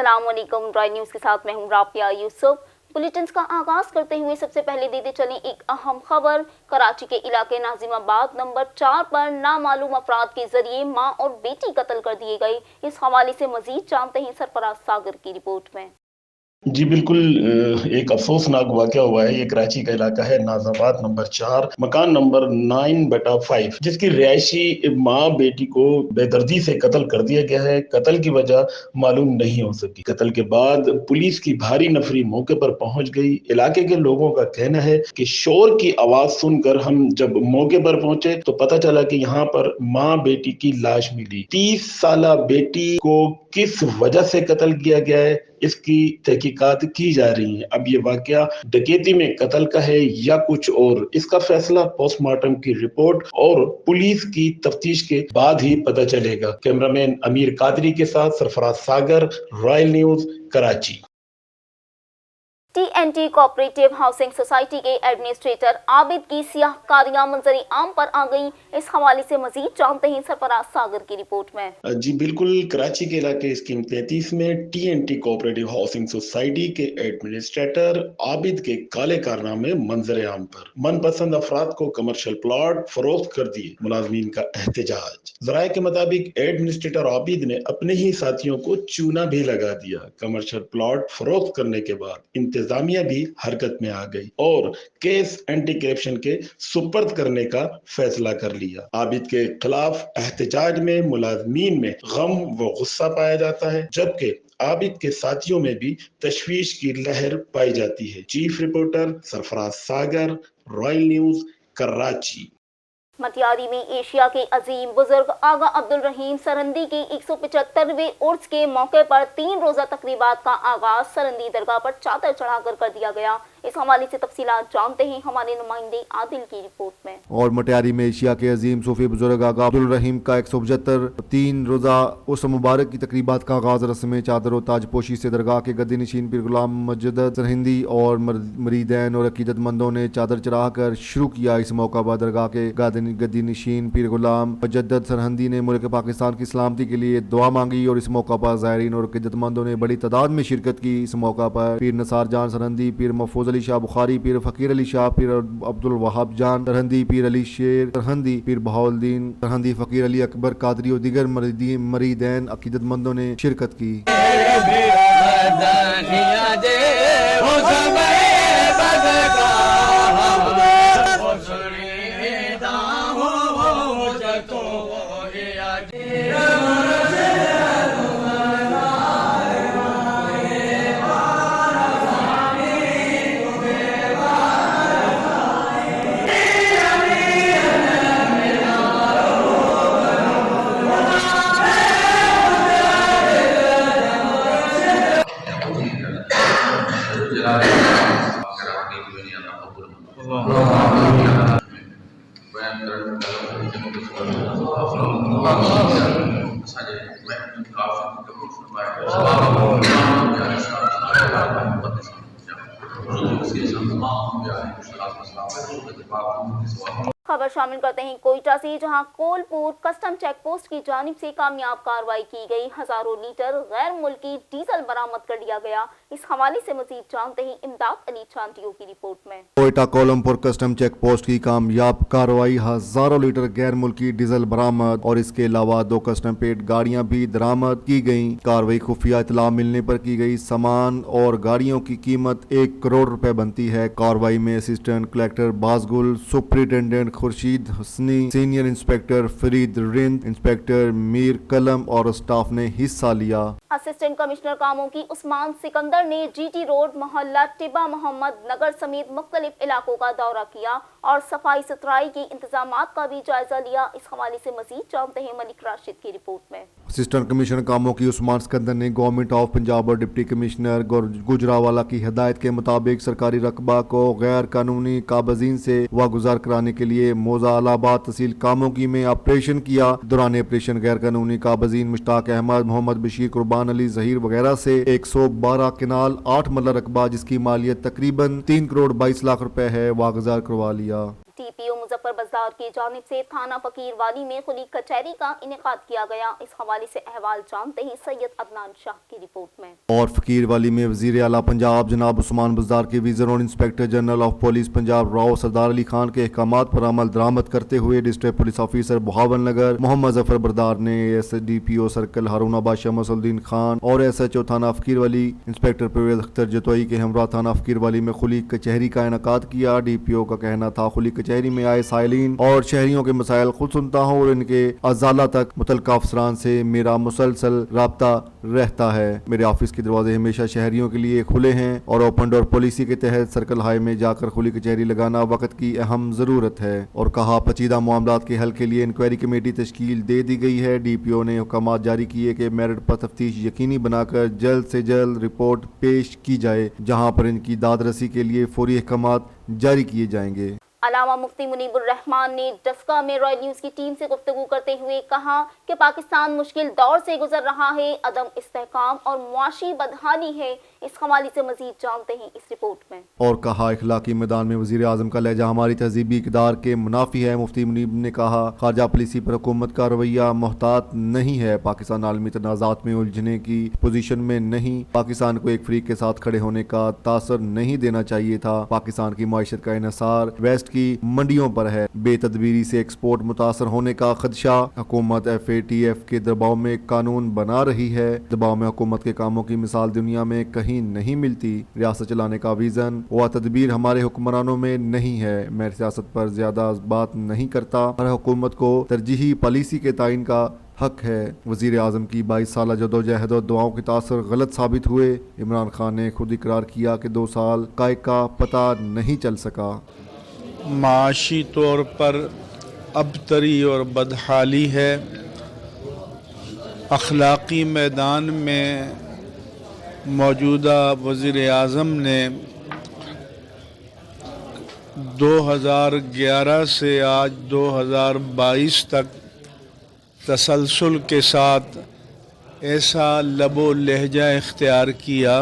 السلام علیکم، برائے نیوز کے ساتھ میں ہوں رافیہ یوسف۔ بلیٹنز کا آغاز کرتے ہوئے سب سے پہلے دیتے چلیں ایک اہم خبر۔ کراچی کے علاقے ناظم آباد نمبر 4 پر نامعلوم افراد کے ذریعے ماں اور بیٹی قتل کر دیے گئے۔ اس حوالے سے مزید جانتے ہیں سرفراز ساگر کی رپورٹ میں۔ جی بالکل، ایک افسوسناک واقعہ ہوا ہے۔ یہ کراچی کا علاقہ ہے ناظم آباد نمبر 4 مکان نمبر 9/5 جس کی رہائشی ماں بیٹی کو بے دردی سے قتل کر دیا گیا ہے۔ قتل کی وجہ معلوم نہیں ہو سکی۔ قتل کے بعد پولیس کی بھاری نفری موقع پر پہنچ گئی۔ علاقے کے لوگوں کا کہنا ہے کہ شور کی آواز سن کر ہم جب موقع پر پہنچے تو پتہ چلا کہ یہاں پر ماں بیٹی کی لاش ملی۔ 30 سالہ بیٹی کو کس وجہ سے قتل کیا گیا ہے اس کی تحقیقات کی جا رہی ہیں۔ اب یہ واقعہ ڈکیتی میں قتل کا ہے یا کچھ اور، اس کا فیصلہ پوسٹ مارٹم کی رپورٹ اور پولیس کی تفتیش کے بعد ہی پتہ چلے گا۔ کیمرامین امیر قادری کے ساتھ Sarfraz Sagar, royal news, Karachi. TNT cooperative housing society کے ایڈمنسٹریٹر عابد کی سیاہ کاریاں منظر عام پر آ گئیں۔ اس حوالے سے مزید جانتے ہیں سرفراز ساگر کی رپورٹ میں۔ جی بالکل، کراچی کے علاقے اسکیم 33 میں TNT کوآپریٹو ہاؤسنگ سوسائٹی کے ایڈمنسٹریٹر عابد کے کالے کارنامے منظر عام پر۔ من پسند افراد کو کمرشل پلاٹ فروخت کر دیے، ملازمین کا احتجاج۔ ذرائع کے مطابق ایڈمنسٹریٹر عابد نے اپنے ہی ساتھیوں کو چونا بھی لگا دیا۔ کمرشل پلاٹ فروخت کرنے کے بعد انتظامیہ بھی حرکت میں آ گئی اور کیس اینٹی کرپشن کے سپرد کرنے کا فیصلہ کر لیا۔ عابد کے خلاف احتجاج میں ملازمین میں غم و غصہ پایا جاتا ہے، جبکہ عابد کے ساتھیوں میں بھی تشویش کی لہر پائی جاتی ہے۔ چیف رپورٹر سرفراز ساگر، رائل نیوز، کراچی۔ متیاری میں ایشیا کے عظیم بزرگ آغا عبدالرحیم سرہندی کی 175ویں عرس کے موقع پر 3 روزہ تقریبات کا آغاز سرہندی درگاہ پر چادر چڑھا کر دیا گیا۔ اس حوالے سے تفصیلات جانتے ہیں ہمارے نمائندے عادل کی رپورٹ میں۔ اور مٹیاری میں ایشیا کے عظیم صوفی بزرگ آغا عبدالرحیم کا 175 3 روزہ عرس مبارک کی تقریبات کا آغاز رسم چادر و تاج پوشی سے درگاہ کے گدی نشین پیر غلام مجدد سرہندی اور مریدین اور عقیدت مندوں نے چادر چڑھا کر شروع کیا۔ اس موقع پر درگاہ کے گدی نشین پیر غلام مجدد سرہندی نے ملک پاکستان کی سلامتی کے لیے دعا مانگی اور اس موقع پر زائرین اور عقیدت مندوں نے بڑی تعداد میں شرکت کی۔ اس موقع پر پیر نثار جان سرہندی، پیر محفوظ علی شاہ بخاری، پیر فقیر علی شاہ، پیر عبدالوہاب جان سرہندی، پیر علی شیر سرہندی، پیر بہاؤالدین سرہندی، فقیر علی اکبر قادری اور دیگر مریدین عقیدت مندوں نے شرکت کی۔ خبر شامل کرتے ہیں کوئٹہ سے، جہاں کول پور کسٹم چیک پوسٹ کی جانب سے کامیاب کارروائی کی گئی۔ ہزاروں لیٹر غیر ملکی ڈیزل برآمد کر لیا گیا۔ اس حوالے سے مزید جانتے ہیں امداد علی چانٹیو کی رپورٹ میں۔ کوئٹہ کولمپور کسٹم چیک پوسٹ کی کامیاب کارروائی، ہزاروں لیٹر غیر ملکی ڈیزل برآمد اور اس کے علاوہ 2 کسٹم پیڈ گاڑیاں بھی درآمد کی گئیں۔ کارروائی خفیہ اطلاع ملنے پر کی گئی۔ سامان اور گاڑیوں کی قیمت 1 کروڑ روپے بنتی ہے۔ کارروائی میں assistant collector Bazgal, superintendent Khurshid Hasni, senior inspector Farid Rind, inspector Mir Qalam اور اسٹاف نے حصہ لیا۔ اسسٹنٹ کمشنر کاموں کی عثمان سکندر نے GT روڈ، محلہ ٹبا محمد نگر سمیت مختلف علاقوں کا دورہ کیا اور صفائی ستھرائی کے انتظامات کا بھی جائزہ لیا۔ اس حوالے سے مزید جانتے ہیں ملک راشد کی رپورٹ میں۔ اسسٹنٹ کمشنر کاموں کی عثمان سکندر نے گورنمنٹ آف پنجاب اور ڈپٹی کمشنر گجراوالا کی ہدایت کے مطابق سرکاری رقبہ کو غیر قانونی قابضین سے واگزار کرانے کے لیے موضع الہ آباد تحصیل کاموکی میں آپریشن کیا۔ دوران آپریشن غیر قانونی قابضین مشتاق احمد، محمد بشیر، قربان علی ظہیر وغیرہ سے 112 کنال 8 مرلہ رقبہ جس کی مالیت تقریباً 3 کروڑ 22 لاکھ روپے ہے واگزار کروا لیا۔ TPO मुजफ्फर बज़दार की जानिब से थाना फकीर वाली में खुली कचहरी का इनेकाद किया गया। इस हवाले से अहवाल जानते ही सैयद अदनान शाह की रिपोर्ट में। और फकीर वाली में वजीर आला पंजाब जनाब उस्मान बज़दार के विज़न और inspector general of police Punjab Rao Sardar Ali Khan के अहकामात पर अमल दरामद करते हुए district police officer Bahawalnagar Mohammad Zafar Bardar ने SDPO सर्कल हारून आबाद शमसुद्दीन खान और SHO थाना फकीर वाली इंस्पेक्टर परवेज अख्तर जतोई के हमरा थाना फकीर वाली में खुली कचहरी का इनेकाद किया। DPO का कहना था खुली कचहरी में आए साइलिन और शहरियों के मसाइल खुद सुनता हूँ और इनके अजाला तक मुतल्लिका अफसरान से मेरा मुसलसल राब्ता रहता है। मेरे ऑफिस के दरवाजे हमेशा शहरियों के लिए खुले हैं और ओपन डोर पॉलिसी के तहत सर्कल हाई में जाकर खुली कचहरी लगाना वक्त की अहम जरूरत है। और कहा पेचीदा मामलात के हल के लिए इंक्वायरी कमेटी तश्कील दे दी गई है। DPO ने हुक्म जारी किए कि मेरिट पर तफ्तीश यकीनी बनाकर जल्द से जल्द रिपोर्ट पेश की जाए, जहाँ पर इनकी दादरसी के लिए फौरी अहकामात जारी किए जाएंगे। अलामा मुफ्ती मुनीबुर रहमान ने डस्का में रॉयल न्यूज़ की टीम से गुफ्तगू करते हुए कहा कि पाकिस्तान मुश्किल दौर से गुजर रहा है, अदम इस्तेहकाम और मुआशी बदहाली है। इस हवाले से मजीद जानते हैं इस रिपोर्ट में। और कहा इखलाकी मैदान में वजीर आजम का लहजा हमारी तहजीबी इक़दार के मुनाफी है। मुफ्ती मुनीब ने कहा खारजा पॉलिसी पर हुकूमत का रवैया मोहतात नहीं है। पाकिस्तान आलमी तनाज़ात में उलझने की पोजीशन में नहीं। पाकिस्तान को एक फ्रीक के साथ खड़े होने का तासर नहीं देना चाहिए था। पाकिस्तान की माइशत का इन्हिसार वेस्ट की मंडियों पर है। बेतदबीरी से एक्सपोर्ट मुतासर होने का खदशा। हुकूमत FATF के दबाव में कानून बना रही है। दबाव में हुकूमत के कामों की मिसाल दुनिया में कहीं नहीं मिलती। रियासत चलाने का विजन व तदबीर हमारे हुक्मरानों में नहीं है। मैं सियासत पर ज्यादा बात नहीं करता। हर हुकूमत को तरजीही पॉलिसी के ताइन का हक है। वजीर आजम की 22 साल जदोजहद और दुआओं के तासर गलत साबित हुए। इमरान खान ने खुद इकरार किया कि 2 साल का पता नहीं चल सका। माशी तौर पर अबतरी और बदहाली है। अखलाकी मैदान में मौजूदा वज़ीर आज़म ने 2011 से आज 2022 तक तसलसल के साथ ऐसा लबो लहजा इख्तियार किया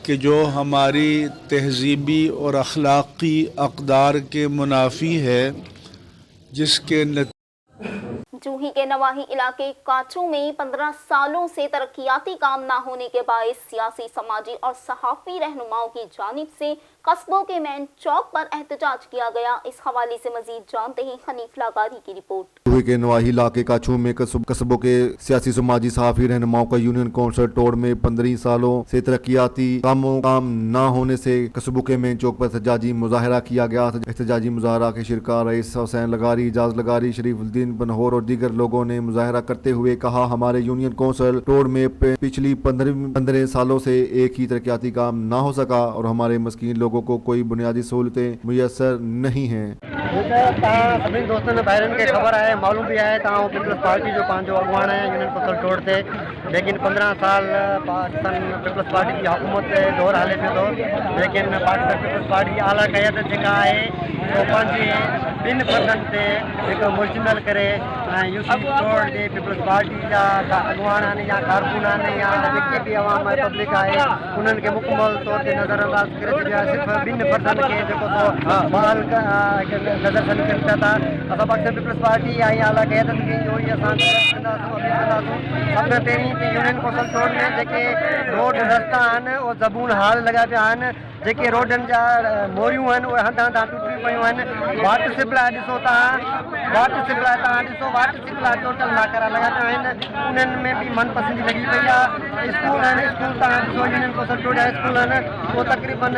कि जो हमारी तहजीबी और अखलाकी अक़दार के मुनाफी है, जिसके जूही के नवाही इलाके काचू में 15 सालों से तरक्याती काम ना होने के बायस सियासी, समाजी और सहाफ़ी रहनुमाओं की जानिब से कस्बों के मेन चौक पर एहतजाज किया गया। इस हवाले से मजीद जानते हैं हनीफ लागारी की रिपोर्ट। जूही के नवाही इलाके काचू में कस्बों के सियासी, समाजी, सहाफ़ी रहनुमाओं का यूनियन काउंसिल तोड़ में 15 सालों से तरक्याती काम ना होने से कस्बों के मेन चौक पर एहतजाजी मुजाहरा किया गया। एहतजाजी मुजाहरा के शिरका रईस हुसैन लगारी, इजाज लगारी, शरीफुद्दीन बनहोर और दीगर लोगों ने मुजाहरा करते हुए कहा हमारे यूनियन काउंसिल तोड़ में पिछली 15 सालों से एक ही तरक्याती काम ना हो सका और हमारे मस्कीन लोगों को कोई बुनियादी सहूलतें मुयसर नहीं हैं। सभी दोस्तों ने बाहर के खबर आए, मालूम भी आया था पीपल्स पार्टी जो 5 अगवान है यूनियन काउंसिल तोड़ थे, लेकिन 15 साल पाकिस्तान पीपल्स पार्टी की हुकूमत दौर हाले पे तो, लेकिन पाकिस्तान पीपल्स पार्टी आला क़यादत जेका है वो पंहिंजे ॿिनि फ़र्दनि ते हिकु मुश्तमिल करे यूसी तोड़ जे पीपल्स पार्टी जा अगवान आहिनि या कारकुन आहिनि या जेके बि अवाम पब्लिक आहे उन्हनि खे मुकमल तौर ते नज़रअंदाज करे छॾियो आहे। सिर्फ़ु ॿिनि फ़र्दनि खे जेको बहाल नज़रअंदाज करे छॾिया था। असां पाकिस्तान पीपल्स पार्टी आई आला क़यादत खे इहो ई असां अपने पहिरीं यूनियन काउंसिल तोड़ में जेके रोड रस्ता आहिनि उहे ज़बून हाल लॻा पिया आहिनि। जेके रोडनि जा मोरियूं आहिनि उहे हंधा टुटी पियूं आहिनि। वाटर सप्लाई ॾिसो तव्हां ॾिसो वाटर सप्लाई टोटल नाकारा लॻा पिया आहिनि। उन्हनि में बि मनपसंदी लॻी पई आहे। स्कूल आहिनि, स्कूल तव्हां ॾिसो यूनियन काउंसिल तोड़ जा स्कूल आहिनि उहे तक़रीबन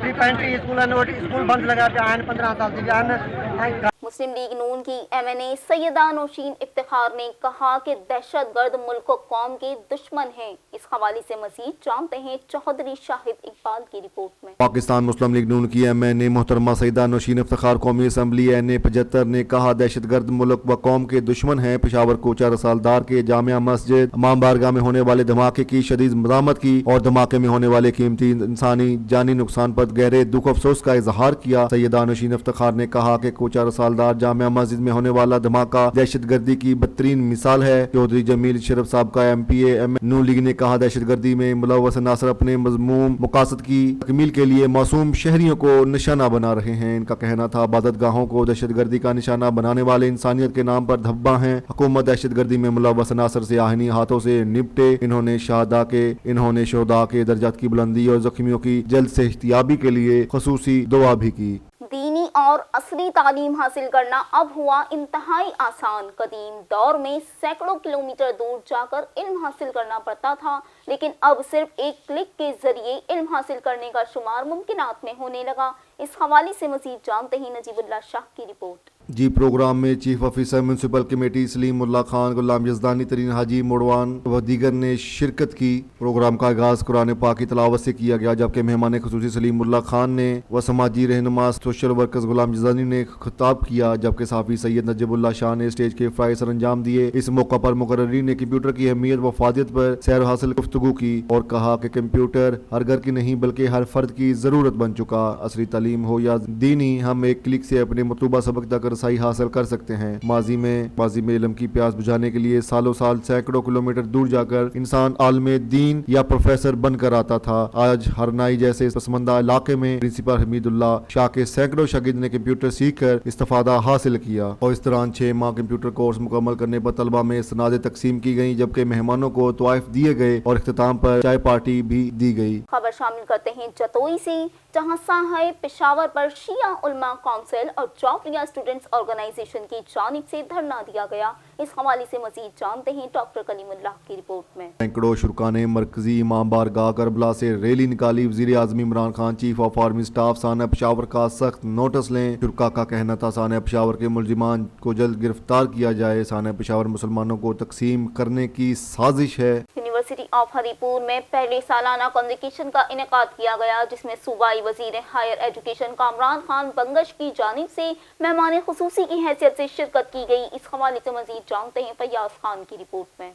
35 स्कूल आहिनि, उहे स्कूल बंदि लॻा पिया आहिनि, 15 साल थी विया आहिनि। मुस्लिम लीग नून की MNA सैयदा नौशीन इफ्तिखार ने कहा कि दहशतगर्द मुल्क और कौम के दुश्मन हैं। इस हवाले से मजीद जानते हैं चौधरी शाहिद इकबाल की रिपोर्ट में। पाकिस्तान मुस्लिम लीग नून की MNA मोहतरमा सैयदा नौशीन इफ्तिखार कौमी असम्बली NA 75 ने कहा दहशतगर्द मुल्क व कौम के दुश्मन हैं। पेशावर कोचा रसालदार के जामिया मस्जिद इमाम बारगाह में होने वाले धमाके की शदीद मज़म्मत की और धमाके में होने वाले कीमती इंसानी जानी नुकसान पर गहरे दुख अफसोस का इजहार किया। सैयदा नौशीन इफ्तिखार ने कहा कि कोचा रसालदार सदर जामिया मस्जिद में होने वाला धमाका दहशत गर्दी की बदतरीन मिसाल है। चौधरी जमील शरफ साहब का MPA नून लीग ने कहा, दहशत गर्दी में मुलव्वस अनासर अपने मज़मूम मकासद की तकमील के लिए मासूम शहरियों को निशाना बना रहे हैं। इनका कहना था, इबादत गाहों को दहशत गर्दी का निशाना बनाने वाले इंसानियत के नाम पर धब्बा हैं। हुकूमत दहशत गर्दी में मुलव्वस अनासर से आहनी हाथों से निपटे। इन्होंने शहदा के दर्जात की बुलंदी और जख्मियों की जल्द से इहतियाबी के लिए खसूसी दुआ भी की। दीनी और असली तालीम हासिल करना अब हुआ इंतहाई आसान। कदीम दौर में सैकड़ों किलोमीटर दूर जाकर इल्म हासिल करना पड़ता था, लेकिन अब सिर्फ एक क्लिक के जरिए इल्म हासिल करने का शुमार मुमकिनात में होने लगा। इस हवाले से मजीद जानते हैं नजीबुल्लाह शाह की रिपोर्ट। जी प्रोग्राम में chief officer municipal committee Salimullah Khan, Ghulam Yazdani Tareen, Haji मोड़वान व दीगर ने शिरकत की। प्रोग्राम का आगाज कुरान पाक की तिलावत से किया गया, जबकि मेहमान खुसूसी सलीमुल्लाह खान ने व समाजी रहनुमा सोशल वर्कर्स गुलाम यजदानी ने खिताब किया, जबकि साफी सैयद नजीबुल्लाह शाह ने स्टेज के इफ्ताही सर अंजाम दिए। इस मौका पर मुकर्ररीन ने कंप्यूटर की अहमियत व फायदियत पर सैर हासिल गुफ्तगू की और कहा कि कंप्यूटर हर घर की नहीं बल्कि हर फर्द की जरूरत बन चुका। असली तालीम हो या दीनी, हम एक क्लिक से अपने मतलूबा सबक तक रसाई हासिल कर सकते हैं। माजी में इल्म की प्यास बुझाने के लिए सालों साल सैकड़ों किलोमीटर दूर जाकर इंसान आलिम दीन या प्रोफेसर बनकर आता था। आज हरनाई जैसे पसमंदा इलाके में प्रिंसिपल हमीदुल्लाह शाह के सैकड़ों शागिर्द ने कंप्यूटर सीख कर इस्तेफादा हासिल किया और इस दौरान 6 माह कंप्यूटर कोर्स मुकम्मल करने पर तलबा में सनादे तकसीम की गई, जबकि मेहमानों को तोहफे दिए गए और इख्तिताम पर चाय पार्टी भी दी गई। खबर शामिल करते हैं जतोई से, जहां साहे पेशावर पर शिया उलमा काउंसिल और जौहरिया स्टूडेंट्स ऑर्गेनाइजेशन की जानिब से धरना दिया गया। इस हवाले से मजीद जानते हैं डॉक्टर कलीमुल्लाह की रिपोर्ट में। सैकड़ों शुरका ने मरकजी इमाम बारगाह करबला से रैली निकाली। वज़ीर आज़म Imran Khan, chief of army staff साना पेशावर का सख्त नोटिस लें। शुरका का कहना था, साना पेशावर के मुलजिमान को जल्द गिरफ्तार किया जाए। साना पेशावर मुसलमानों को तकसीम करने की साजिश है। यूनिवर्सिटी ऑफ हरीपुर में पहले सालाना कन्वोकेशन का इनेकाद किया गया, जिसमें सूबाई वजीर हायर एजुकेशन कामरान खान बंगश की जानिब से मेहमान खुसूसी की हैसियत से शिरकत की गई। इस हवाले से मजीद जानते हैं फैयाज खान की रिपोर्ट में।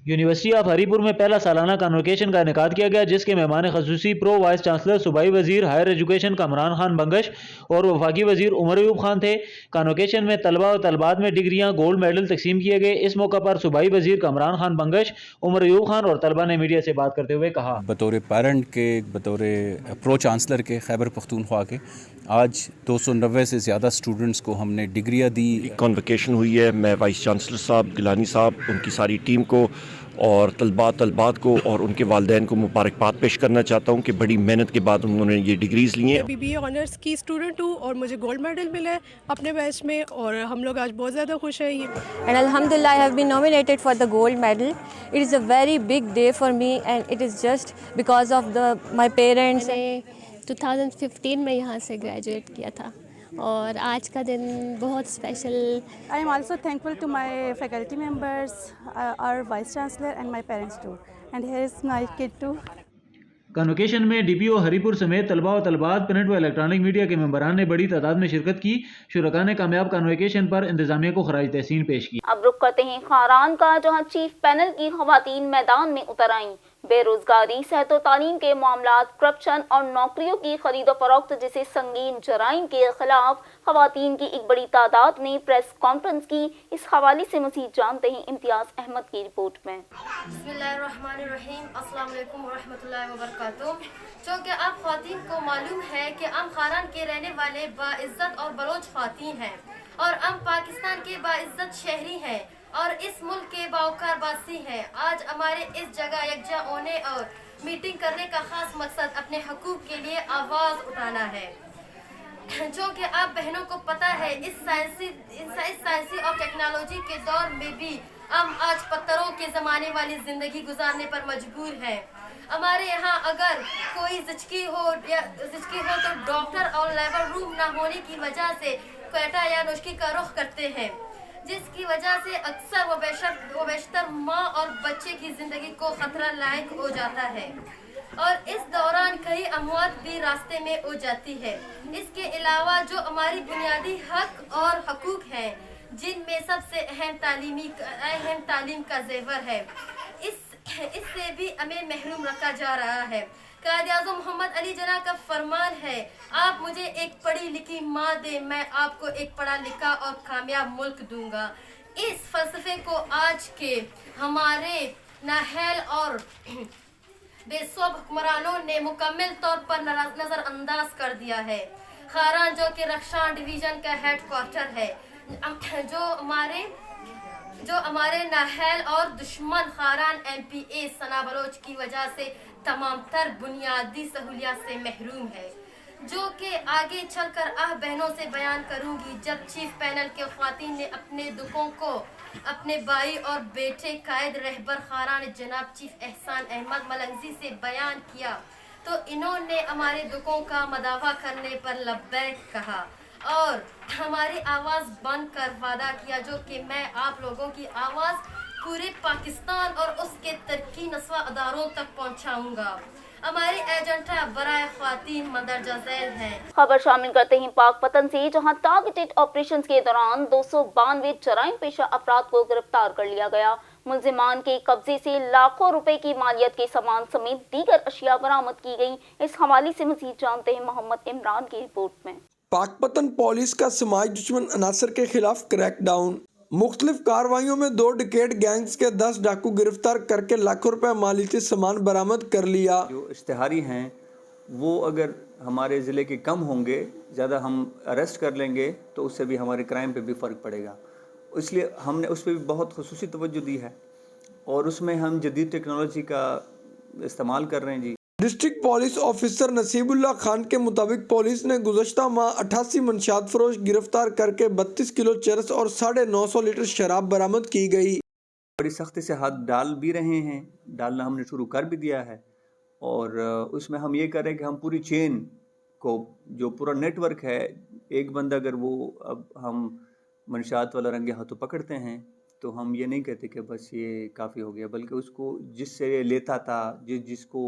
यूनिवर्सिटी ऑफ हरीपुर में पहला सालाना कन्वोकेशन का इनेकाद किया गया, जिसके मेहमान खसूसी प्रो वाइस चांसलर सूबाई वजीर हायर एजुकेशन कामरान खान बंगश और वफाकी वजीर उमर अयूब खान थे। कन्वोकेशन में तलबा और तलबात में डिग्रियां, गोल्ड मेडल तकसीम किए गए। इस मौका पर सूबाई वजीर कामरान खान बंगश, उमर अयूब खान और तलबा ने मीडिया से बात करते हुए कहा, बतौर पेरेंट के, बतौर प्रो चांसलर के खैबर पख्तूनख्वा के आज 290 से ज़्यादा स्टूडेंट्स को हमने डिग्रियां दी। कॉन्वोकेशन हुई है। मैं वाइस चांसलर साहब गिलानी साहब, उनकी सारी टीम को और तलबात को और उनके वालिदैन को मुबारकबाद पेश करना चाहता हूँ कि बड़ी मेहनत के बाद उन्होंने ये डिग्रीज़ ली हैं। BBA ऑनर्स की स्टूडेंट हूँ और मुझे गोल्ड मेडल मिला है अपने बैच में और हम लोग आज बहुत ज़्यादा खुश हैं। And alhamdulillah I have been nominated for the gold medal. It is a very big day for me and it is just because of my parents. मैंने 2015 में यहाँ से ग्रेजुएट किया था और आज का दिन बहुत special. I am also thankful to my faculty members, our vice chancellor and my parents too, and here is my kid too. Convocation में DPO हरीपुर समेत तलबा और तलबात, प्रिंट व इलेक्ट्रॉनिक मीडिया के मेंबरान ने बड़ी तादाद में शिरकत की। शुरका ने कामयाब कन्वोकेशन पर इंतजामिया को खराज तहसीन पेश की। अब रुख करते हैं खारान का, जहां चीफ पैनल की खवातीन मैदान में उतर आईं। बेरोजगारी, सेहत और तालीम के मामलात, करप्शन और नौकरियों की खरीद फरोख्त जैसे संगीन जराइम के खिलाफ खवातीन की एक बड़ी तादाद ने प्रेस कॉन्फ्रेंस की। इस हवाले से मज़ीद जानते हैं इम्तियाज अहमद की रिपोर्ट में। बिस्मिल्लाहिर्रहमानिर्रहीम, अस्सलाम वालेकुम वरहमतुल्लाहि वबरकातुहू। चूँकि आप ख़वातीन को मालूम है कि हम खारान के रहने वाले बाइज़्ज़त और बलोच ख़वातीन हैं और हम पाकिस्तान के बाइज़्ज़त शहरी हैं और इस मुल्क के बावकार वासी हैं। आज हमारे इस जगह यकजा होने और मीटिंग करने का खास मकसद अपने हकूक़ के लिए आवाज़ उठाना है। जो कि आप बहनों को पता है, इस साइंसी और टेक्नोलॉजी के दौर में भी हम आज पत्थरों के ज़माने वाली ज़िंदगी गुजारने पर मजबूर हैं। हमारे यहाँ अगर कोई ज़िचकी हो तो डॉक्टर और लेबर रूम ना होने की वजह से क्वेटा या नुस्खी का रुख करते हैं, जिसकी वजह से अक्सर व बेशतर माँ और बच्चे की ज़िंदगी को ख़तरा लायक हो जाता है और इस दौरान कई अमवात भी रास्ते में हो जाती है। इसके अलावा जो हमारी बुनियादी हक और हकूक़ हैं, जिनमें सबसे अहम तालीम का ज़ेवर है, इससे भी हमें महरूम रखा जा रहा है। कायद-ए-आज़म मोहम्मद अली जना का फरमान है, आप मुझे एक पढ़ी लिखी माँ दे, मैं आपको एक पढ़ा लिखा और कामयाब मुल्क दूंगा। इस फलसफे को आज के हमारे नाहल और बेसोब हुक्मरानों ने मुकम्मल तौर पर नज़रअंदाज कर दिया है। खारान जो कि रक्षान डिवीज़न का हेड क्वार्टर है, जो हमारे नाहल और दुश्मन खारान MPA सना बलोच की वजह से तमाम तर बुनियादी सहूलियात से महरूम है, जो कि आगे चलकर बहनों से बयान करूंगी। जब चीफ पैनल के ख्वातीन ने अपने दुखों को अपने भाई और बेटे कायद रहबर खारान जनाब चीफ एहसान अहमद मलंगजी से बयान किया, तो इन्होंने हमारे दुखों का मदावा करने पर लब्बैक कहा और हमारी आवाज़ बंद कर वादा किया, जो कि मैं आप लोगों की आवाज़ पूरे पाकिस्तान और उसके तरक्की नस्वा अदारों तक पहुंचाऊंगा। हमारी एजेंडा बराए ख्वातीन मंदरजा झैल है। खबर शामिल करते हैं पाकपतन से, जहां टारगेटेड ऑपरेशंस के दौरान 292 जराइम पेशा अफराद को गिरफ्तार कर लिया गया। मुल्जिमान के कब्जे से लाखों रुपए की मालियत के सामान समेत दीगर अशिया बरामद की गई। इस हवाले से मजीद जानते हैं मोहम्मद इमरान की रिपोर्ट में। पाकपतन पुलिस का समाजी दुश्मन अनासर के खिलाफ क्रैकडाउन। मुख्तलिफ कार्रवाइयों में 2 डिकेट गैंग्स के 10 डाकू गिरफ्तार करके लाखों रुपए मालियती सामान बरामद कर लिया। जो इश्तिहारी हैं वो अगर हमारे ज़िले के कम होंगे, ज़्यादा हम अरेस्ट कर लेंगे तो उससे भी हमारे क्राइम पे भी फ़र्क पड़ेगा, इसलिए हमने उस पर भी बहुत खुसूसी तवज्जो दी है और उसमें हम जदीद टेक्नोलॉजी का इस्तेमाल कर रहे हैं। जी, district police officer Nasibullah Khan के मुताबिक पुलिस ने गुज़श्ता माह 88 मंशात फरोश गिरफ्तार करके 32 किलो चरस और 950 लीटर शराब बरामद की गई। बड़ी सख्ती से हाथ डाल भी रहे हैं, डालना हमने शुरू कर भी दिया है और उसमें हम ये कर रहे हैं कि हम पूरी चेन को, जो पूरा नेटवर्क है, एक बंदा अगर वो अब हम मंशात वाला रंगे हाथों पकड़ते हैं तो हम ये नहीं कहते कि बस ये काफ़ी हो गया, बल्कि उसको जिससे लेता था, जिसको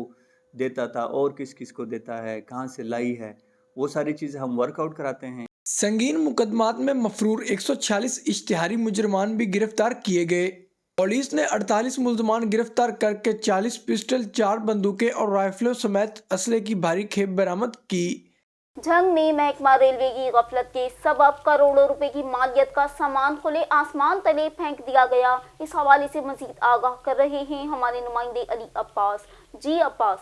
देता था और किस किस को देता है, कहाँ से लाई है, वो सारी चीज़ें हम वर्कआउट कराते हैं। संगीन मुकदमात में मफरूर 146 इश्तिहारी मुजरमान भी गिरफ्तार किए गए। पुलिस ने 48 मुलजमान गिरफ्तार करके 40 पिस्टल, 4 बंदूकें और राइफलों समेत असले की भारी खेप बरामद की। जंग में महकमा रेलवे की गफलत के सबब करोड़ों रुपए की मालियत का सामान खुले आसमान तले फेंक दिया गया। इस हवाले से मजीद आगाह कर रहे हैं हमारे नुमाइंदे अली अब्बास। जी अब्बास।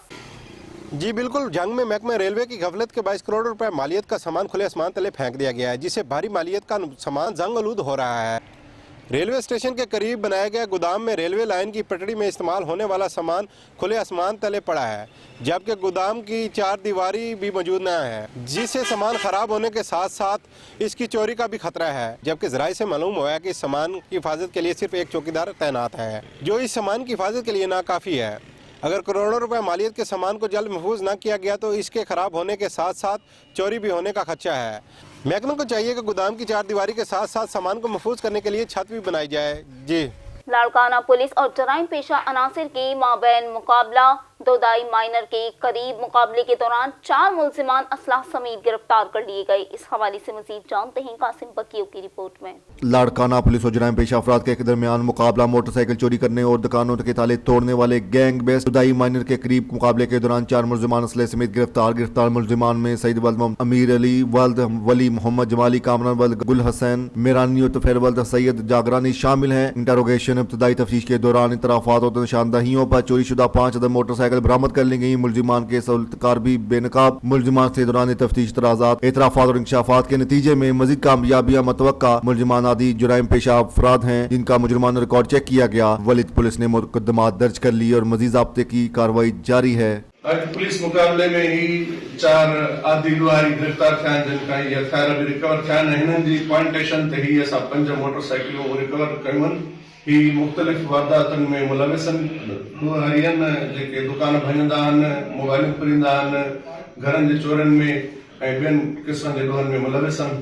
जी बिल्कुल, जंग में महकमा रेलवे की गफलत के 22 करोड़ रुपए मालियत का सामान खुले आसमान तले फेंक दिया गया है, जिससे भारी मालियत का सामान जंग आलूद हो रहा है। रेलवे स्टेशन के करीब बनाया गया गोदाम में रेलवे लाइन की पटड़ी में इस्तेमाल होने वाला सामान खुले आसमान तले पड़ा है, जबकि गोदाम की 4 दीवारी भी मौजूद न है, जिससे सामान खराब होने के साथ साथ इसकी चोरी का भी खतरा है। जबकि ज़राए से मालूम हुआ है कि इस सामान की हिफाजत के लिए सिर्फ एक चौकीदार तैनात है, जो इस सामान की हिफाजत के लिए नाकाफ़ी है। अगर करोड़ों रुपए मालियत के सामान को जल्द महफूज न किया गया तो इसके खराब होने के साथ साथ चोरी भी होने का खदशा है। महकमे को चाहिए कि गोदाम की 4 दीवारी के साथ साथ सामान को महफूज करने के लिए छत भी बनाई जाए। जी, लाड़काना पुलिस और जराइम पेशा अनासिर के माबैन मुकाबला। दोदाई माइनर के करीब मुकाबले के दौरान 4 मुल्जिमान असलाह समेत गिरफ्तार कर लिए गए। इस हवाले से मजीद जानते हैं कासिम बकियों की रिपोर्ट में। लाड़काना पुलिस और जराइम पेशा अफराद के दरमियान मुकाबला। मोटरसाइकिल चोरी करने और दुकानों के ताले तोड़ने वाले गैंग बेस दोदाई माइनर के करीब मुकाबले के दौरान 4 मुल्जिमान असले समेत गिरफ्तार मुल्जिमान में सईद वल्द अमीर अली वल्द वली मोहम्मद जमाली, कामरान वल्द गुल हसैन मिरानी और तुफैर वल्द सैयद जागरानी शामिल हैं। इंटरोगेशन इब्तदाई तफ्तीश के दौरान इतराफात और निशानदहियों पर चोरी शुदा 5 अदद मोटरसाइकिल बरामद कर ली गई। मुल्जिमान के सहूलतकार भी बेनकाब। मुल्जिमान से दौरान तफ्तीश तराजात, इतराफात और इंकशाफात के नतीजे में मजीद कामयाबियां मतवक्का। मुल्जिमान आदि जुराइम पेशा अफराद हैं जिनका मुजरमाना रिकॉर्ड चेक किया गया। वलिद पुलिस ने मुकदमात दर्ज कर ली और मजीद ज़ाब्ते की कार्रवाई जारी है। आज पुलिस मुकाबले में ही 4 आदि लुहारी गिरफ्तार थिया, जिनका ये हथियार भी रिकवर थिया। हिननि जी पॉइंटेशन ते ही असां 5 मोटरसाइकिलूं रिकवर कयूं आहिनि। ही मुख़्तलिफ़ वारदातुनि में मुलविसन लुहारियनि जेके दुकान भञंदा आहिनि, मोबाइलूं फुरींदा आहिनि, घरनि जे चोरनि में ऐं ॿियनि क़िस्मनि जे ॾोहनि में मुलविस आहिनि।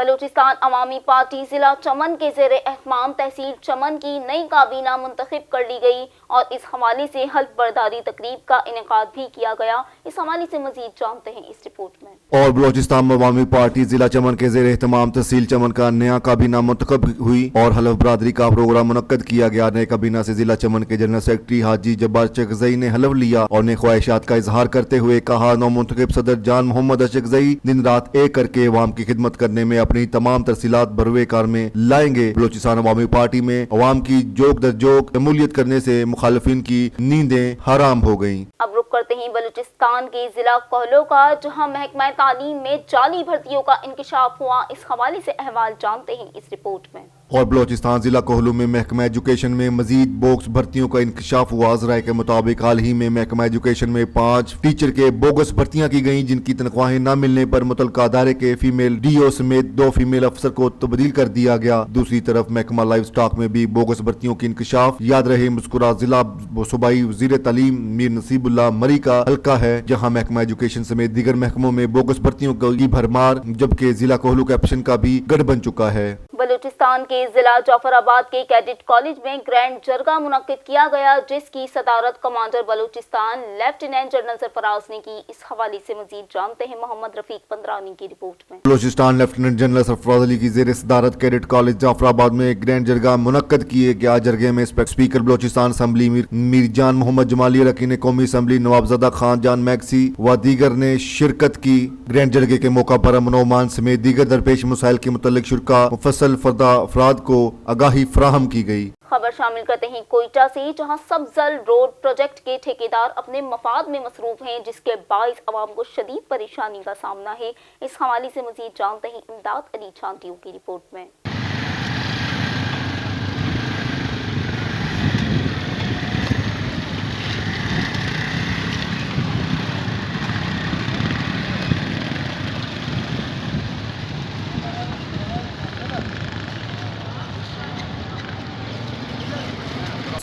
बलूचिस्तान अवामी पार्टी जिला चमन के ज़ेरे एहतमाम तहसील चमन की नई काबीना मुंतखब कर ली गई और इस हवाले से हल्फ बर्दारी तकरीब का इनेकाद भी किया गया। इस हवाले से मजीद जानते हैं इस रिपोर्ट में। और बलूचिस्तान अवामी पार्टी जिला चमन के ज़ेरे एहतमाम तहसील चमन का नया काबीना मुंतखब हुई और हल्फ बर्दारी का प्रोग्राम मुनक्कद किया गया। नए काबीना से जिला चमन के जनरल सेक्रेटरी हाजी जब्बार चकजई ने हल्फ लिया और ने ख्वाहिशात का इजहार करते हुए कहा, नौ मुंतखब सदर जान मोहम्मद अशकजई दिन रात एक करके अवाम की खिदमत करने में अपनी तमाम तरसीलात बरवे कार में लाएंगे। बलूचिस्तान अवामी पार्टी में अवाम की जोक दर जोक शमूलियत करने से मुखालिफिन की नींदें हराम हो गईं। अब रुक करते हैं बलूचिस्तान के जिला कोहलो का, जहां महकमा तालीम में जाली भर्तियों का इंकिशाफ हुआ। इस हवाले से अहवाल जानते हैं इस रिपोर्ट में। और बलूचिस्तान जिला कोहलू में महकमा एजुकेशन में मजीद बोगस भर्तियों का इंकशाफ हुआ। ज़राए के मुताबिक हाल ही में महकमा एजुकेशन में 5 टीचर के बोगस भर्तियां की गईं, जिनकी तनख्वाहें न मिलने पर मुतल्लिका अदारे के फीमेल डीओ समेत 2 फीमेल अफसर को तब्दील कर दिया गया। दूसरी तरफ महकमा लाइव स्टॉक में भी बोगस भर्तियों की इंकशाफ। याद रहे मुस्कुरा जिला सूबाई वज़ीर तालीम मीर नसीबुल्लाह मरी का हल्का है, जहाँ महकमा एजुकेशन समेत दीगर महकमों में बोगस भर्तियों की भरमार, जबकि जिला कोहलू कैप्शन का भी गढ़ बन चुका है। बलूचिस्तान के जिला जाफराबाद के कैडेट कॉलेज में ग्रैंड जरगा मुनक्किद किया गया, जिसकी सदारत commander Balochistan lieutenant general Sarfaraz ने की। इस हवाले से मजीद जानते हैं मोहम्मद रफीक पंद्रानी की रिपोर्ट में। बलूचिस्तान लेफ्टिनेंट जनरल सरफराज अली की ज़ेर सदारत कैडेट कॉलेज जाफराबाद में ग्रैंड जरगा मुनक्किद किए गया। जरगे में स्पीकर बलूचिस्तान असम्बली मीर जान मोहम्मद जमाली रकीन कौमी असम्बली नवाबजादा खान जान मैक्सी व दीगर ने शिरकत की। ग्रैंड जरगे के मौका पर अमन ओमान समेत दीगर दरपेश मसाइल के मुतल्लिक शुरा मुफस्सल फर्दा अफराद को आगाही फराहम की गई। खबर शामिल करते हैं कोयटा से, जहां सब्जल रोड प्रोजेक्ट के ठेकेदार अपने मफाद में मसरूफ हैं, जिसके बाइस अवाम को शदीद परेशानी का सामना है। इस हवाले से मजीद जानते हैं इमदाद अली छांटियों की रिपोर्ट में।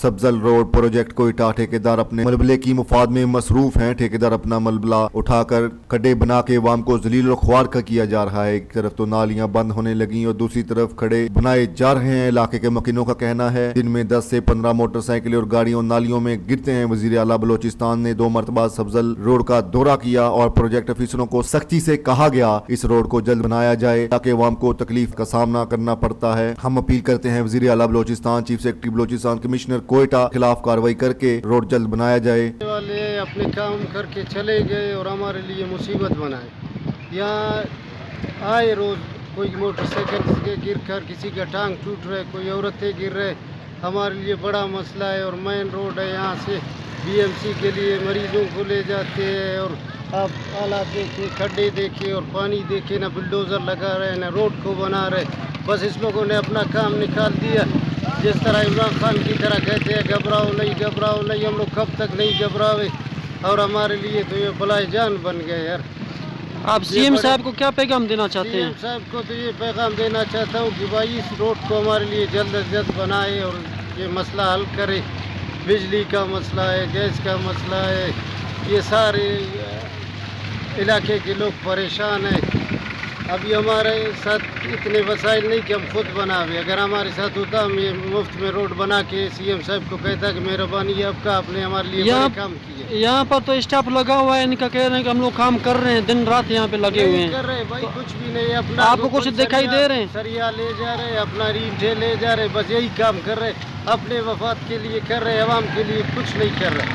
सब्जल रोड प्रोजेक्ट कोयटा ठेकेदार अपने मलबले की मुफाद में मसरूफ हैं। ठेकेदार अपना मलबला उठाकर खड्डे बना के अवाम को जलील और ख्वार का किया जा रहा है। एक तरफ तो नालियां बंद होने लगी और दूसरी तरफ खड़े बनाए जा रहे हैं। इलाके के मकीनों का कहना है दिन में 10 से 15 मोटरसाइकिलें और गाड़ियों नालियों में गिरते हैं। वजीर आला बलूचिस्तान ने 2 मरतबा सब्जल रोड का दौरा किया और प्रोजेक्ट अफसरों को सख्ती से कहा गया इस रोड को जल्द बनाया जाए, ताकि अवाम को तकलीफ का सामना करना पड़ता है। हम अपील करते हैं वजीर आला Balochistan, chief secretary Balochistan, commissioner Quetta खिलाफ कार्रवाई करके रोड जल्द बनाया जाए। वाले अपने काम करके चले गए और हमारे लिए मुसीबत बनाए। यहाँ आए रोज कोई मोटरसाइकिल से गिर कर किसी का टांग टूट रहे, कोई औरतें गिर रहे। हमारे लिए बड़ा मसला है और मेन रोड है, यहाँ से बीएमसी के लिए मरीजों को ले जाते हैं और आप हालात देखे, खड्डे देखे और पानी देखे, ना बुलडोज़र लगा रहे ना रोड को बना रहे। बस इस लोगों ने अपना काम निकाल दिया। जिस तरह इमरान खान की तरह कहते हैं घबराओ नहीं, हम लोग कब तक नहीं घबरावे और हमारे लिए तो ये बलाए जान बन गए यार। आप सीएम साहब को क्या पैगाम देना चाहते हैं? सीएम साहब को तो ये पैगाम देना चाहता हूँ कि भाई इस रोड को हमारे लिए जल्द अज जल्द बनाए और ये मसला हल करे। बिजली का मसला है, गैस का मसला है, ये सारे इलाके के लोग परेशान हैं। अभी हमारे साथ इतने वसाइल नहीं कि हम खुद बनावे। अगर हमारे साथ होता हम ये मुफ्त में रोड बना के सीएम साहब को कहता कि मेहरबानी है आपका, आपने हमारे लिए बड़े काम किए। यहाँ पर तो स्टाफ लगा हुआ है, इनका कह रहे हैं कि हम लोग काम कर रहे हैं, दिन रात यहाँ पे लगे हुए हैं। कर रहे हैं भाई, कुछ भी नहीं। अपना आपको कुछ दिखाई दे रहे हैं? सरिया ले जा रहे, अपना रीठे ले जा रहे, बस यही काम कर रहे। अपने वफात के लिए कर रहे, आवाम के लिए कुछ नहीं कर रहे।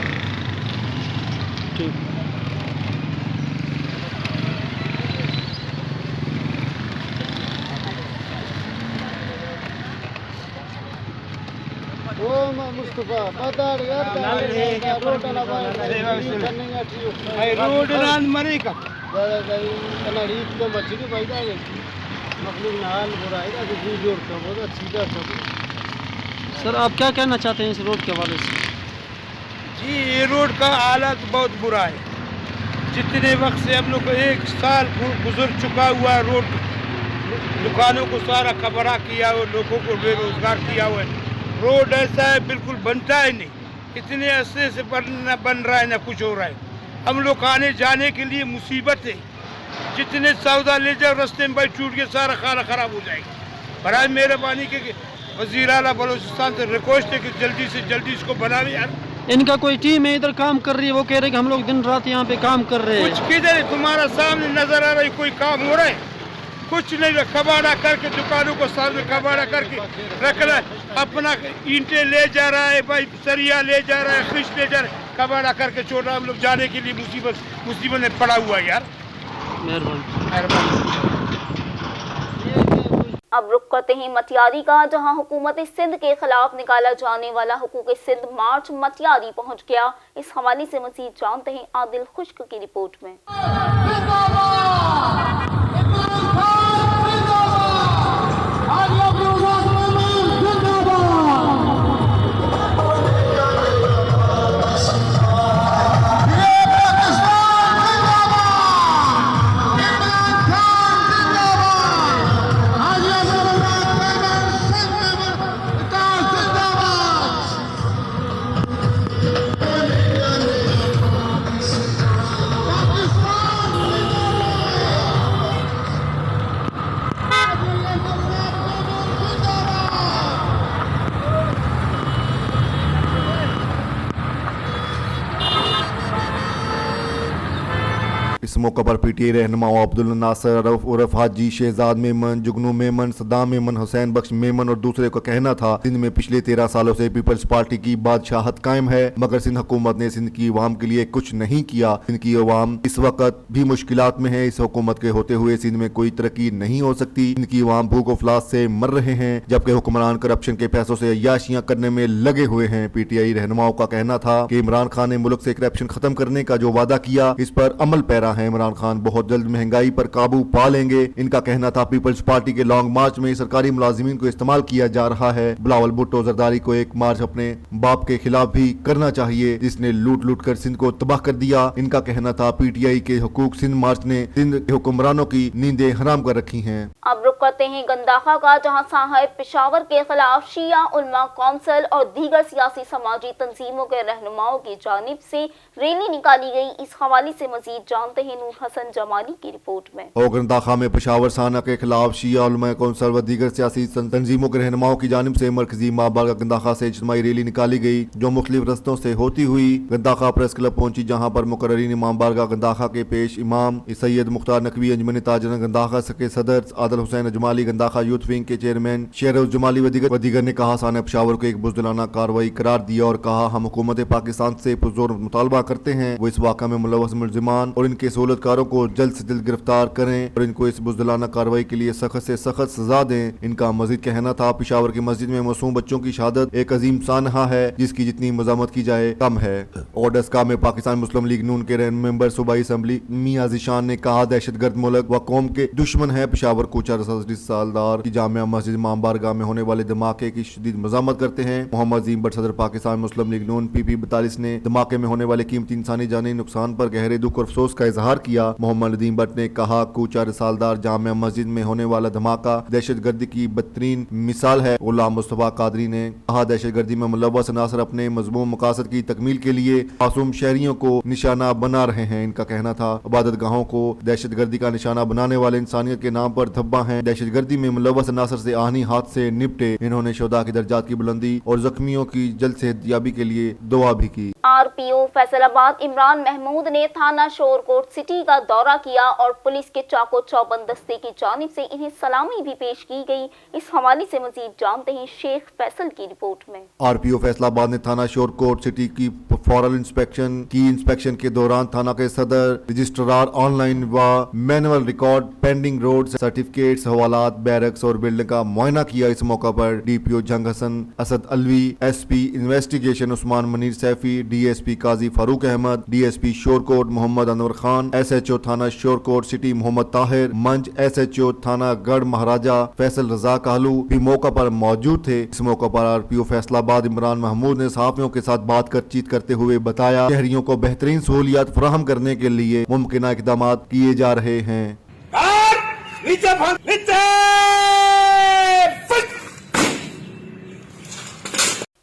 ठीक। मुस्तफा बदार यार रोड नान मरे का तना रीत को मछली पैदा है मखलूक नाल बुरा है कि जी जोड़ का बहुत सीधा सब। सर आप क्या कहना चाहते हैं इस रोड के हवाले से? जी ये रोड का हालत बहुत बुरा है। जितने वक्त से हम लोग को 1 साल गुजर चुका हुआ है, रोड दुकानों को सारा खबरा किया हुआ, लोगों को बेरोजगार किया हुआ है। रोड ऐसा है बिल्कुल बनता है नहीं, इतने अरसे से न बन रहा है, न कुछ हो रहा है। हम लोग आने जाने के लिए मुसीबत है। जितने सौदा ले जाओ रास्ते में भाई टूट के सारा खाना खराब हो जाएगा। बराए मेहरबानी के वज़ीर आला बलूचिस्तान से रिक्वेस्ट है कि जल्दी से जल्दी इसको बनावे यार। इनका कोई टीम है इधर काम कर रही है, वो कह रहे हैं कि हम लोग दिन रात यहाँ पे काम कर रहे हैं। कुछ किधर तुम्हारा सामने नजर आ रहा है कोई काम हो रहा है? कुछ नहीं, कबाड़ा करके दुकानों को सामने कबाड़ा करके रख रहा है, अपना ईंटें ले जा रहा है भाई, सरिया ले जा रहा है, खिश ले जा रहा है, कबाड़ा करके छोड़ रहा है। हम लोग जाने के लिए मुसीबत में पड़ा हुआ है यार। मेहरबानी। अब रुख करते हैं मटियारी का, जहां हुकूमत सिंध के खिलाफ निकाला जाने वाला हुकूक सिंध मार्च मटियारी पहुंच गया। इस हवाले से मजीद जानते हैं आदिल खुश्क की रिपोर्ट में। इस मौके पर पीटीआई रहनुमा अब्दुल नासर उर्फ हाजी शहजाद मेमन, जुगनू मेमन, सद्दाम मेमन, हुसैन बख्श मेमन और दूसरे का कहना था सिंध में पिछले 13 सालों से पीपल्स पार्टी की बादशाहत कायम है, मगर सिंध हुकूमत ने सिंध की अवाम के लिए कुछ नहीं किया। सिंध की अवाम इस वक्त भी मुश्किलात में है। इस हुकूमत के होते हुए सिंध में कोई तरक्की नहीं हो सकती। सिंध की अवाम भूख अफलास से मर रहे हैं, जबकि हुक्मरान करप्शन के पैसों से अय्याशियां करने में लगे हुए हैं। पीटीआई रहनुमाओं का कहना था कि इमरान खान ने मुल्क से करप्शन खत्म करने का जो वादा किया इस पर अमल पैरा है। इमरान खान बहुत जल्द महंगाई पर काबू पा लेंगे। इनका कहना था पीपल्स पार्टी के लॉन्ग मार्च में सरकारी मुलाजिमीन को इस्तेमाल किया जा रहा है। बिलावल भुट्टो जरदारी को एक मार्च अपने बाप के खिलाफ भी करना चाहिए जिसने लूट लूट कर सिंध को तबाह कर दिया। इनका कहना था पीटीआई के हुकूक सिंध मार्च ने सिंध के हुक्मरानों की नींदें हराम कर रखी हैं। अब रुक करते हैं गंदाखा का, जहां साहिब पेशावर के खिलाफ शिया उलमा कौंसिल और दीगर सियासी समाजी तंजीमों के रहनुमाओं की जानिब से रैली निकाली गई। इस हवाले से मजीद जानते हैं नूर हसन जमाली की रिपोर्ट में। गंदाखा में पेशावर साना के खिलाफ शिया उलमा कौंसिल व दीगर सियासी तंजीमों के रहनुमाओं की जानिब से मरकजी माँ बारगाह गंदाखा से इज्तिमाई रैली निकाली गई, जो मुख्तलिफ रस्तों से होती हुई गंदाखा प्रेस क्लब पहुंची, जहां पर मुकर्ररीन इमाम बारगाह गंदाखा के पेश इमाम सैयद मुख्तार नकवी, अंजुमन ताजरन गंदाखा के सदर आदिल हुसैन अजमाली, गंदाखा यूथ विंग के चेयरमैन शेरोज जमाली व दीगर ने कहा साना पेशावर को एक बुज़दिलाना कार्रवाई करार दिया और कहा हम हुकूमत पाकिस्तान से पुरजोर मुतालबा करते हैं वो इस वाक़ा में मुलव्वस मुलजिमान और इनके सहूलतकारों को जल्द से जल्द गिरफ्तार करें और इनको इस बुज़दिलाना कार्रवाई के लिए सख्त से सख्त सजा दें। इनका मजीद कहना था पेशावर की मस्जिद में मासूम बच्चों की शहादत एक अजीम सानहा है जिसकी जितनी मज़ामत की जाए कम है। और डस्का में पाकिस्तान मुस्लिम लीग नून के मेंबर सूबाई असम्बली मियां ज़ीशान ने कहा दहशतगर्द मुल्क व कौम के दुश्मन है। पेशावर को 4 सालदार की जामिया मस्जिद इमाम बारगाह में होने वाले धमाके की शदीद मज़ामत करते हैं। मोहम्मद अज़ीम बट सदर पाकिस्तान मुस्लिम लीग नून PP 42 ने धमाके में होने वाले कीमती इंसानी जानी नुकसान पर गहरे दुख और अफसोस का इजहार किया। मोहम्मद अज़ीम बट ने कहा को 4 सालदार जामिया मस्जिद में होने वाला धमाका दहशतगर्दी की बदतरीन मिसाल है। गुलाम मुस्तफा कादरी ने कहा दहशतगर्दी में मुलव्वस अनासर अपने मज़मूम मकासद की तकमील के लिए मासूम शहरियों को निशाना बना रहे हैं। इनका कहना था इबादत गाहों को दहशतगर्दी का निशाना बनाने वाले इंसानियत के नाम पर धब्बा हैं। दहशतगर्दी में मुलव्वस अनासर से आहनी हाथ से निपटे। इन्होंने शुहदा की दर्जात की बुलंदी और जख्मियों की जल्द सेहतयाबी के लिए दुआ भी की। RPO फैसलाबाद इमरान महमूद ने थाना शोरकोट सिटी का दौरा किया और पुलिस के चाको चौबंद दस्ते की जानिब से इन्हें सलामी भी पेश की गई। इस हवाले से मजीद जानते हैं शेख फैसल की रिपोर्ट में। RPO फैसलाबाद ने थाना शोरकोट सिटी की फॉरल इंस्पेक्शन के दौरान थाना के सदर रजिस्ट्रार ऑनलाइन व manual record pending road certificates हवालात बैरक्स और बिल्डिंग का मुआयना किया। इस मौका पर DPO Jhang Hassan Asad Alvi, SP investigation Usman Munir Saifi, DSP Qazi Farooq Ahmed, DSP Shorkot Muhammad Anwar Khan, SHO थाना शोरकोट सिटी मोहम्मद ताहिर, मंच SHO थाना गढ़ महाराजा फैसल रजा कालू भी मौका पर मौजूद थे। इस मौका पर RPO फैसलाबाद इमरान महमूद ने सहाफियों के साथ बातचीत करते हुए बताया शहरियों को बेहतरीन सहूलियात फराहम करने के लिए मुमकिन इकदाम किए जा रहे हैं।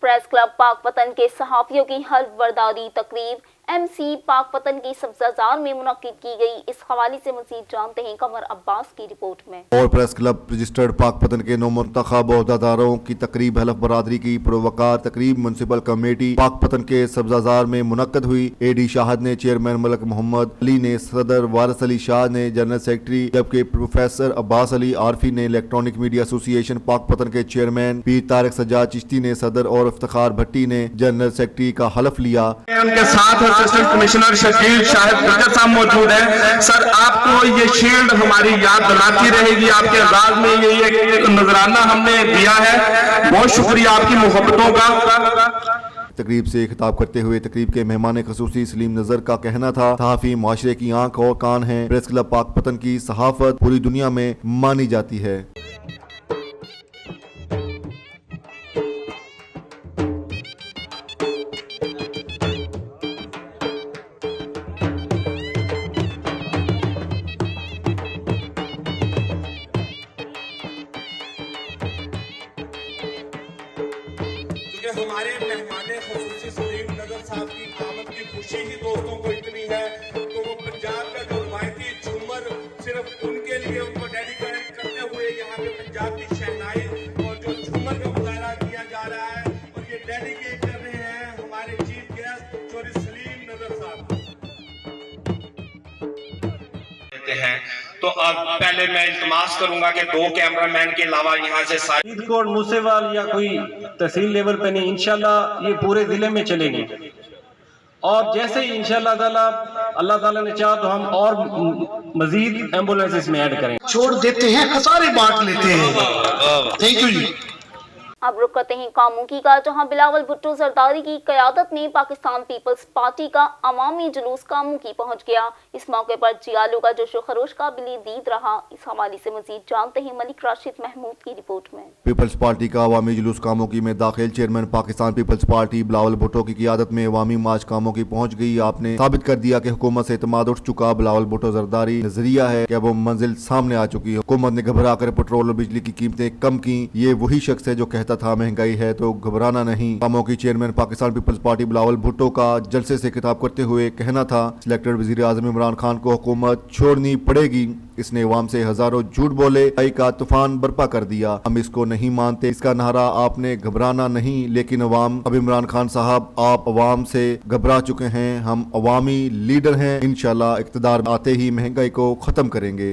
प्रेस क्लब पाकपतन के सहाफियों की हल्फ बर्दारी तकरीब MC पाक पतन की सब्जाजार में मुनक्किद की गई। इस हवाले से मजीद जानते हैं कमर अब्बास की रिपोर्ट में। और प्रेस क्लब रजिस्टर्ड पाक पतन के नौमुंतखब ओहदेदारों की तकरीब हलफ बरादरी की पुरवकार तकरीब म्युनिसिपल कमेटी पाक पतन के सब्जाजार में मुनक्कद हुई। AD शाहद ने चेयरमैन मलक मोहम्मद अली ने सदर, वारिस अली शाह ने जनरल सेक्रेटरी, जबकि प्रोफेसर अब्बास अली आरफी ने इलेक्ट्रॉनिक मीडिया एसोसिएशन पाक पतन के चेयरमैन, पीर तारिक सज्जाद चिश्ती ने सदर और इफ्तिखार भट्टी ने जनरल सेक्रेटरी का हलफ लिया। उनके साथ असिस्टेंट कमिश्नर शकील शाहिद गुजर साहब मौजूद हैं। सर, आपको ये शील्ड हमारी याद दिलाती रहेगी, आपके अंदाज में ये एक नजराना हमने दिया है। बहुत शुक्रिया आपकी मोहब्बतों का। तकरीब से खिताब करते हुए तकरीब के मेहमान खसूसी सलीम नजर का कहना था, सहाफ़ी माशरे की आंख और कान हैं। प्रेस क्लब पाक पतन की सहाफत पूरी दुनिया में मानी जाती है। हमारे मेहमान खसूसी सलीम नजर साहब की आमद की खुशी ही दोस्तों को इतनी है, तो वो पंजाब का जो रवायती झूमर सिर्फ उनके लिए उनको डेडिकेट करते हुए यहाँ पे पंजाब की शहनाई और जो झूमर का मुजाहरा किया जा रहा है, और ये डेडिकेट कर रहे हैं हमारे चीफ गेस्ट चौधरी सलीम नजर साहब हैं। तो अब पहले मैं इल्तमास करूंगा कि 2 कैमरामैन के अलावा यहाँ से फरीदकोट, मूसेवाल या कोई तहसील लेवल पे नहीं, इंशाल्लाह ये पूरे जिले में चलेंगे। और जैसे ही इंशाल्लाह ताला अल्लाह ताला ने चाहा तो हम और मजीद एम्बुलेंसेस में ऐड करें। छोड़ देते हैं, खसारे बांट लेते हैं। थैंक यू जी। अब रुक करते हैं कामुकी का, जहां बिलावल भुट्टो जरदारी की क़यादत में पाकिस्तान पीपल्स पार्टी का अवामी जुलूस कामुकी पहुंच गया। इस मौके पर जियालू का जोशो खरोश काबिल दीद रहा। इस हवाले से मजीद जानते हैं मलिक राशिद महमूद की रिपोर्ट में। पीपल्स पार्टी का अवामी जुलूस कामुकी में दाखिल chairman Pakistan Peoples Party Bilawal Bhutto की क़यादत में अवामी मार्च कामुकी पहुंच गई। आपने साबित कर दिया कि हुकूमत से इत्मीनान उठ चुका। बिलावल भुट्टो जरदारी नजरिया है कि अब वो मंजिल सामने आ चुकी है। हुकूमत ने घबरा कर पेट्रोल और बिजली की कीमतें कम की। ये वही शख्स है जो कहता था महंगाई है तो घबराना नहीं। कामुकी chairman Pakistan Peoples Party Bilawal Bhutto का जलसे से खिताब करते हुए कहना था, सिलेक्टेड वजीर आजम इमरान खान को हुकूमत छोड़नी पड़ेगी। इसने अवाम से हजारों झूठ बोले, आई का तूफान बर्पा कर दिया। हम इसको नहीं मानते। इसका नारा आपने घबराना नहीं, लेकिन अवाम, अब इमरान खान साहब आप अवाम से घबरा चुके हैं। हम अवामी लीडर हैं, इंशाल्लाह इक़्तिदार आते ही महंगाई को खत्म करेंगे।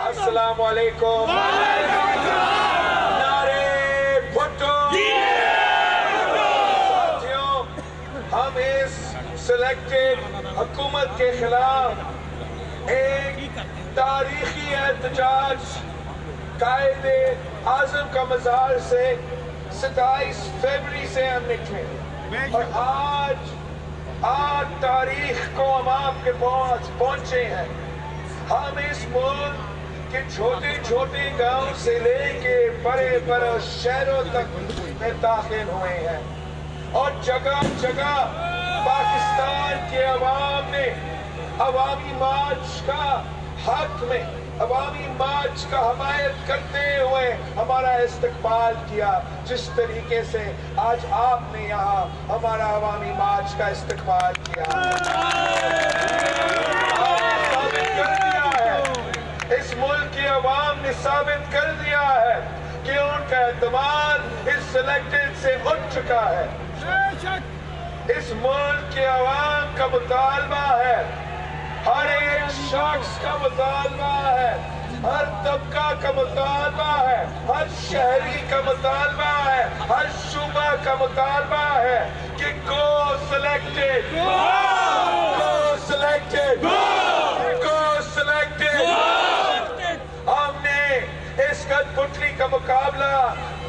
अस्सलाम वालेकुम। नारे भुट्टो। साथियों, हम इस सिलेक्टेड हुकूमत के खिलाफ एक तारीखी एहतजाज कायदे आज़म का मज़ार से 27 फरवरी से हम निकले, और आज 8 तारीख को हम आपके पास पहुंचे हैं। हम इस मुल्क के छोटे छोटे गांव से लेके बड़े बड़े शहरों तक में दाखिल हुए हैं, और जगह जगह पाकिस्तान के अवाम ने अवामी मार्च का हक में अवामी मार्च का हमायत करते हुए हमारा इस्तकबाल किया, जिस तरीके से आज आपने यहाँ हमारा अवामी मार्च का इस्तकबाल किया। आपने साबित कर दिया है, इस मुल्क की अवाम ने साबित कर दिया है कि उनका एतमाद इस सिलेक्टेड से उठ चुका है। इस मुल्क के अवाम का मुतालबा है, हर एक शख्स का मुतालबा है, हर तबका का मुतालबा है, हर शहरी का मुतालबा है, हर सूबा का मुतालबा है कि गो सिलेक्टेड, गो सिलेक्टेड, गो सिलेक्टेड। हमने इस कठपुतली का मुकाबला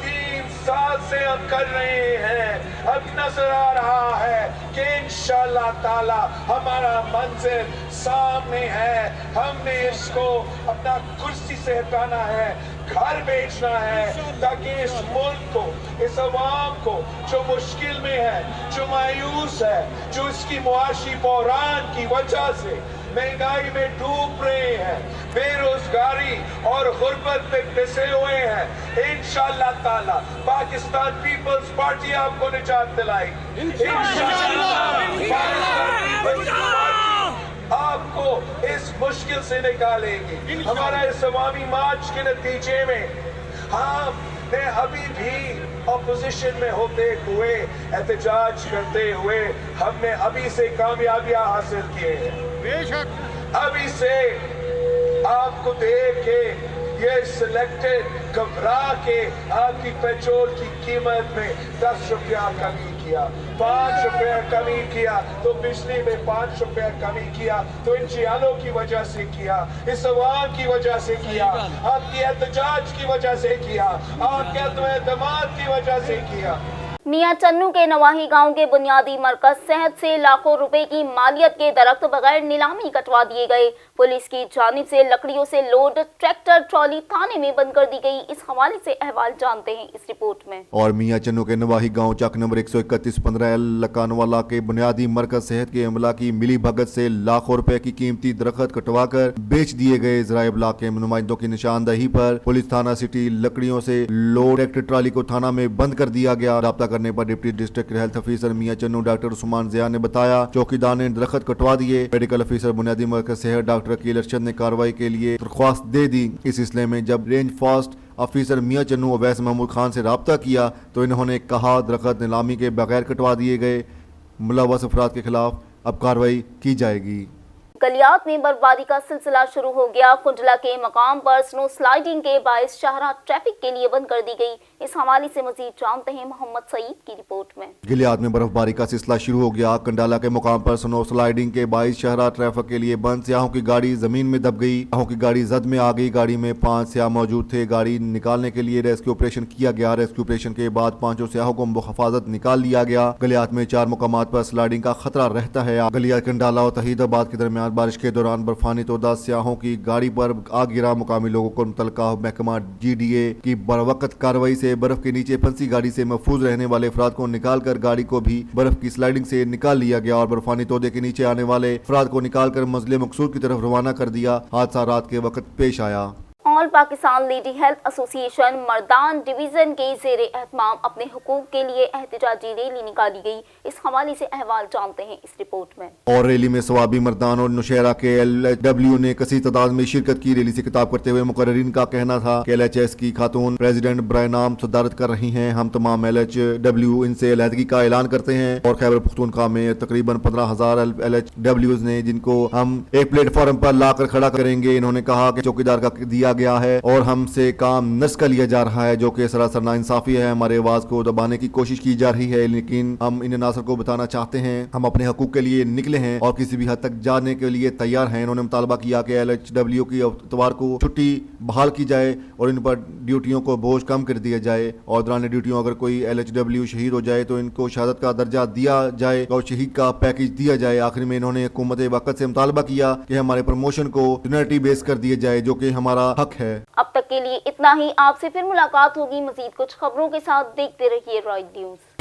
3 साल से हम कर रहे हैं। अब नजर आ रहा है कि इंशाअल्लाह ताला हमारा मंजिल सामने है। हमने इसको अपना कुर्सी से हटाना है, घर बेचना है, ताकि इस मुल्क को, इस अवाम को जो मुश्किल में है, जो मायूस है, जो इसकी मुआशी बहरान की वजह से महंगाई में डूब रहे हैं, बेरोजगारी और गुर्बत में पिसे हुए हैं, इंशाअल्लाह ताला पाकिस्तान पीपल्स पार्टी आपको निजात दिलाएगी। इंशाअल्लाह पाकिस्तान पीपल्स पार्टी आपको इस मुश्किल से निकालेगी। हमारा इस अवामी मार्च के नतीजे में हमने अभी भी अपोजिशन में होते हुए, एहतजाज करते हुए, हमने अभी से कामयाबियां हासिल किए हैं। बेशक अभी से आपको देख के ये सिलेक्टेड घबरा के आपकी पेट्रोल की कीमत में 10 रुपया कमी किया, 5 रुपया कमी किया, तो बिजली में 5 रुपया कमी किया, तो इन जियालों की वजह से किया, इस अवाम की वजह से किया, आपकी एहतजाज की वजह से किया, आपके एतमाद की वजह से किया। मियां चन्नू के नवाही गांव के बुनियादी मरकज सेहत से लाखों रुपए की मालियत के दरख्त बगैर नीलामी कटवा दिए गए। पुलिस की जानिब से लकड़ियों से लोड ट्रैक्टर ट्रॉली थाने में बंद कर दी गई। इस हवाले से अहवाल जानते हैं इस रिपोर्ट में। और मियां चन्नू के नवाही गांव चक नंबर 131-15 लकानवाला के बुनियादी मरकज सेहत के अमला की मिली भगत से लाखों रुपए की कीमती दरख्त कटवा कर बेच दिए गए। ज़राए इब्लाग के नुमाइंदों की निशानदही पर पुलिस थाना सिटी लकड़ियों से लोड ट्रैक्टर ट्रॉली को थाना में बंद कर दिया गया। राब्ता करने पर डिप्टी डिस्ट्रिक्ट हेल्थ ऑफिसर मियां चन्नू डॉक्टर उस्मान ज़िया ने बताया चौकीदार ने दरख्त कटवा दिए। मेडिकल ऑफिसर बुनियादी मरकज सेहत डॉक्टर अकील अरशद ने कार्रवाई के लिए दरख्वास्त दे दी। इस सिलसिले में जब रेंज फास्ट ऑफिसर मियां चन्नू अवैस महमूद खान से रब्ता किया तो इन्होंने कहा दरख्त नीलामी के बगैर कटवा दिए गए, मुलव्वस अफराद के खिलाफ अब कार्रवाई की जाएगी। गलियात में बर्फबारी का सिलसिला शुरू हो गया। कुंडला के मकाम पर स्नो स्लाइडिंग के बायस शाहराह ट्रैफिक के लिए बंद कर दी गई। इस हवाले से मजीद जानते हैं मोहम्मद सईद की रिपोर्ट में। गलियात में बर्फबारी का सिलसिला शुरू हो गया। कंडाला के मुकाम पर स्नो स्लाइडिंग के बायस शाहराह ट्रैफिक के लिए बंद। सियाहों की गाड़ी जमीन में दब गई। सियाहों की गाड़ी जद में आ गई। गाड़ी में 5 सियाह मौजूद थे। गाड़ी निकालने के लिए रेस्क्यू ऑपरेशन किया गया। रेस्क्यू ऑपरेशन के बाद 5 सियाहों को बहिफाजत निकाल लिया गया। गलियात में 4 मुकामात पर स्लाइडिंग का खतरा रहता है। गलियात कंडाला और तहीदाबाद के दरमियान बारिश के दौरान बर्फानी तोदा सियाहों की गाड़ी पर आग गिरा। मुकामी लोगों को मुतलका महकमा GDA की बरवकत कार्रवाई से बर्फ के नीचे फंसी गाड़ी से महफूज रहने वाले अफराद को निकाल कर गाड़ी को भी बर्फ की स्लाइडिंग से निकाल लिया गया और बर्फानी तोदे के नीचे आने वाले अफराद को निकाल कर मंजिल मकसूद की तरफ रवाना कर दिया। हादसा रात के वक्त पेश आया। All Pakistan lady health association Mardan division के जेर एहतमाम अपने हुकूक के लिए एहतजाजी रैली निकाली गई। इस हवाले से अहवाल जानते हैं इस रिपोर्ट में। और रैली में सवाबी मर्दान और नुशहरा के LHW ने कसी तादाद में शिरकत की। रैली से खिताब करते हुए मुकर्रिरीन का कहना था कि LHS की खातून प्रेसिडेंट बराए नाम सदारत कर रही हैं। हम तमाम LHW इनसे अलहदगी का ऐलान करते हैं। और खैबर पख्तूनख्वा में तकरीबन 15,000 LHWs ने जिनको हम एक प्लेटफॉर्म पर लाकर खड़ा करेंगे। इन्होंने कहा कि चौकीदार का दिया गया है और हमसे काम नस्ल का लिया जा रहा है, जो कि सरासर नाइंसाफी है। हमारे आवाज को दबाने की कोशिश की जा रही है, लेकिन हम इन नासर को बताना चाहते हैं हम अपने हकूक के लिए निकले हैं और किसी भी हद तक जाने के लिए तैयार हैं। इन्होंने मुतालबा किया कि LHW की इतवार को छुट्टी बहाल की जाए और इन पर ड्यूटियों को बोझ कम कर दिया जाए और दौरान ड्यूटियों अगर कोई LHW शहीद हो जाए तो इनको शहादत का दर्जा दिया जाए और शहीद का पैकेज दिया जाए। आखिर में इन्होंने हुकूमत वक्त से मुतालबा किया कि हमारे प्रमोशन को यूनिटी बेस कर दिया जाए, जो कि हमारा हक है। अब तक के लिए इतना ही। आपसे फिर मुलाकात होगी मजीद कुछ खबरों के साथ। देखते रहिए रॉयल न्यूज़।